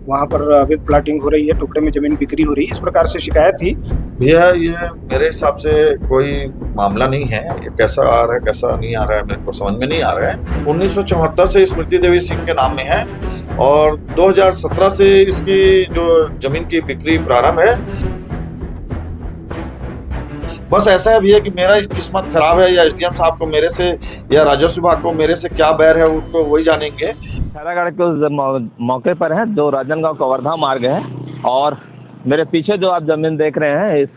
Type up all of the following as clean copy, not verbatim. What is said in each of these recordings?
वहाँ पर अवैध प्लाटिंग हो रही है, टुकड़े में जमीन बिक्री हो रही है, इस प्रकार से शिकायत थी। भैया ये मेरे हिसाब से कोई मामला नहीं है। ये कैसा आ रहा है कैसा नहीं आ रहा है मेरे को समझ में नहीं आ रहा है। 1974 से स्मृति देवी सिंह के नाम में है और 2017 से इसकी जो जमीन की बिक्री प्रारंभ है। बस ऐसा है भैया कि मेरा किस्मत खराब है या एसडीएम साहब को मेरे से या राजस्व विभाग को मेरे से क्या बैर है उनको वही जानेंगे। खैरागढ़ के उस मौके पर है जो राजनांदगांव कवर्धा मार्ग है और मेरे पीछे जो आप जमीन देख रहे हैं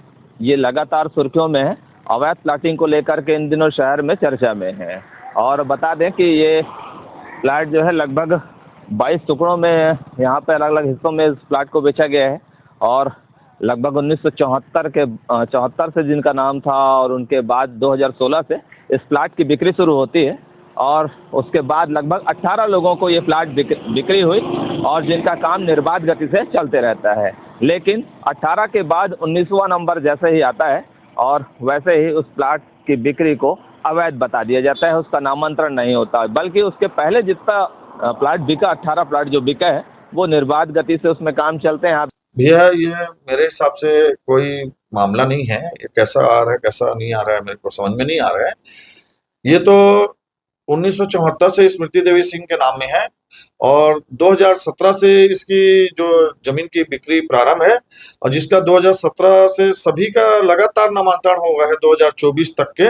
ये लगातार सुर्खियों में है। अवैध प्लाटिंग को लेकर के इन दिनों शहर में चर्चा में है और बता दें कि ये प्लाट जो है लगभग 22 टुकड़ों में यहाँ पे अलग अलग हिस्सों में इस प्लाट को बेचा गया है और लगभग 1974 से जिनका नाम था और उनके बाद 2016 से इस प्लाट की बिक्री शुरू होती है और उसके बाद लगभग 18 लोगों को ये प्लाट बिक्री हुई और जिनका काम निर्बाध गति से चलते रहता है। लेकिन 18 के बाद 19वां नंबर जैसे ही आता है और वैसे ही उस प्लाट की बिक्री को अवैध बता दिया जाता है, उसका नामांतरण नहीं होता, बल्कि उसके पहले जितना प्लाट बिका 18 प्लाट जो बिका है वो निर्बाध गति से उसमें काम चलते हैं। भैया ये मेरे हिसाब से कोई मामला नहीं है। ये कैसा आ रहा है कैसा नहीं आ रहा है मेरे को समझ में नहीं आ रहा है। ये तो 1974 से स्मृति देवी सिंह के नाम में है और 2017 से इसकी जो जमीन की बिक्री प्रारंभ है और जिसका 2017 से सभी का लगातार नामांतरण हो गया है 2024 तक के,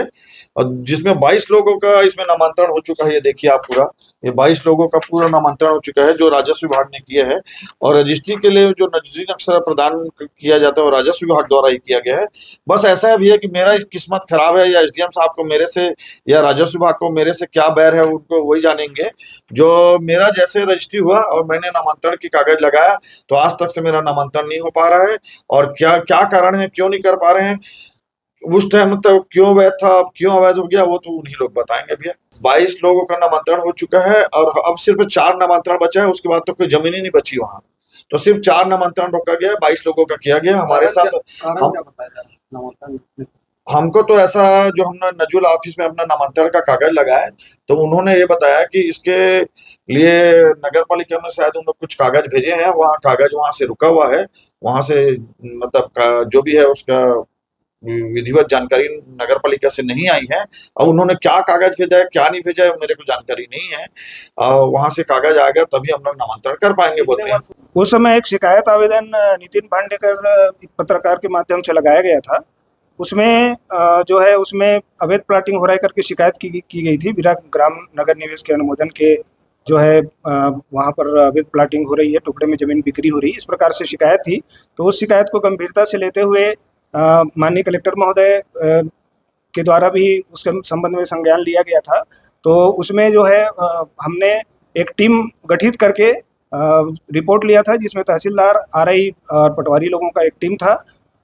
और जिसमें 22 लोगों का इसमें नामांतरण हो चुका है। ये देखिए आप पूरा ये 22 लोगों का पूरा नामांतरण हो चुका है जो राजस्व विभाग ने किया है और रजिस्ट्री के लिए जो नजरी नक्शा प्रदान किया जाता है वो राजस्व विभाग द्वारा ही किया गया है। बस ऐसा है भैया कि मेरा किस्मत खराब है या एसडीएम साहब को मेरे से या राजस्व विभाग को मेरे से क्या बैर है उनको वही जानेंगे। जो मेरा जैसे रजिस्ट्री हुआ और मैंने नामांतरण की कागज लगाया तो आज तक से मेरा नामांतरण नहीं हो पा रहा है और क्या क्या कारण है क्यों नहीं कर पा रहे हैं। उस टाइम तक क्यों अवैध था अब क्यों अवैध हो गया वो तो उन्हीं लोग बताएंगे भैया। 22 लोगों का नामांतरण हो चुका है और अब सिर्फ 4 नामांतरण बचा है, उसके बाद तो कोई जमीन ही नहीं बची वहां, तो सिर्फ 4 नामांतरण रोका गया, 22 लोगों का किया गया हमारे साथ। हमको तो ऐसा जो हमने नजूल ऑफिस में अपना नामांतरण का कागज लगाया तो उन्होंने ये बताया कि इसके लिए नगर पालिका में शायद उन लोग कुछ कागज भेजे हैं, वहाँ कागज वहां से रुका हुआ है, वहां से मतलब जो भी है उसका विधिवत जानकारी नगर पालिका से नहीं आई है और उन्होंने क्या कागज भेजा है क्या नहीं भेजा है मेरे को जानकारी नहीं है। वहां से कागज आएगा तभी हम लोग नामांतरण कर पाएंगे बोलते हैं। उस समय एक शिकायत आवेदन नितिन भांडेकर पत्रकार के माध्यम से लगाया गया था। उसमें जो है उसमें अवैध प्लाटिंग हो रहा है करके शिकायत की गई थी। विराट ग्राम नगर निवेश के अनुमोदन के जो है वहाँ पर अवैध प्लाटिंग हो रही है, टुकड़े में जमीन बिक्री हो रही है, इस प्रकार से शिकायत थी। तो उस शिकायत को गंभीरता से लेते हुए माननीय कलेक्टर महोदय के द्वारा भी उसके संबंध में संज्ञान लिया गया था। तो उसमें जो है हमने एक टीम गठित करके रिपोर्ट लिया था जिसमें तहसीलदार, आरआई और पटवारी लोगों का एक टीम था।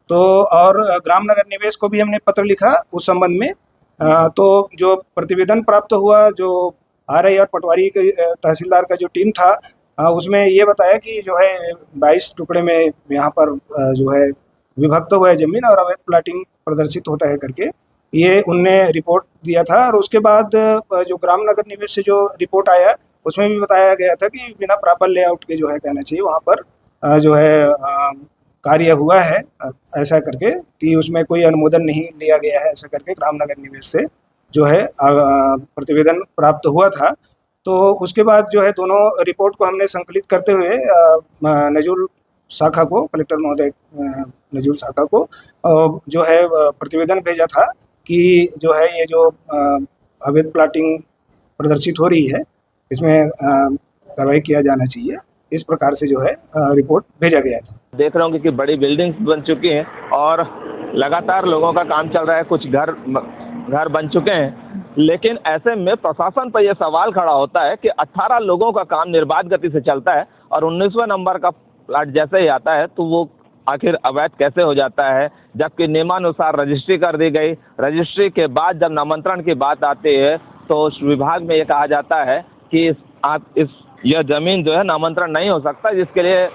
तो और ग्राम नगर निवेश को भी हमने पत्र लिखा उस संबंध में। तो जो प्रतिवेदन प्राप्त हुआ जो आरआई और पटवारी के तहसीलदार का जो टीम था उसमें ये बताया कि जो है 22 टुकड़े में यहाँ पर जो है विभक्त हुआ है जमीन और अवैध प्लाटिंग प्रदर्शित होता है करके ये उनने रिपोर्ट दिया था। और उसके बाद जो ग्राम नगर निवेश से जो रिपोर्ट आया उसमें भी बताया गया था कि बिना प्रॉपर लेआउट के जो है कहना चाहिए वहाँ पर जो है कार्य हुआ है ऐसा करके कि उसमें कोई अनुमोदन नहीं लिया गया है ऐसा करके ग्राम नगर निवेश से जो है प्रतिवेदन प्राप्त हुआ था। तो उसके बाद जो है दोनों रिपोर्ट को हमने संकलित करते हुए नजूल शाखा को, कलेक्टर महोदय नजूल शाखा को जो है प्रतिवेदन भेजा था कि जो है ये जो अवैध प्लाटिंग प्रदर्शित हो रही है इसमें कार्रवाई किया जाना चाहिए, इस प्रकार से जो है रिपोर्ट भेजा गया था। देख रहा हूँ कि बड़ी बिल्डिंग्स बन चुकी हैं और लगातार लोगों का काम चल रहा है, कुछ घर बन चुके हैं, लेकिन ऐसे में प्रशासन पर यह सवाल खड़ा होता है कि 18 लोगों का काम निर्बाध गति से चलता है और 19वें नंबर का प्लाट जैसे ही आता है तो वो आखिर अवैध कैसे हो जाता है, जबकि नियमानुसार रजिस्ट्री कर दी गई। रजिस्ट्री के बाद जब नामांतरण की बात आती है तो उस विभाग में ये कहा जाता है कि यह जमीन जो है नामांतरण नहीं हो सकता, जिसके लिए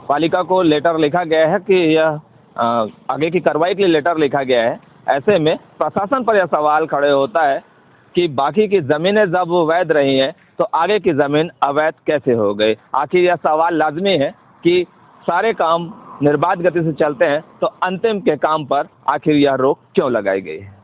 पालिका को लेटर लिखा गया है कि यह आगे की कार्रवाई के लिए लेटर लिखा गया है। ऐसे में प्रशासन पर यह सवाल खड़े होता है कि बाकी की ज़मीनें जब वैध रही हैं तो आगे की ज़मीन अवैध कैसे हो गई। आखिर यह सवाल लाजमी है कि सारे काम निर्बाध गति से चलते हैं तो अंतिम के काम पर आखिर यह रोक क्यों लगाई गई है।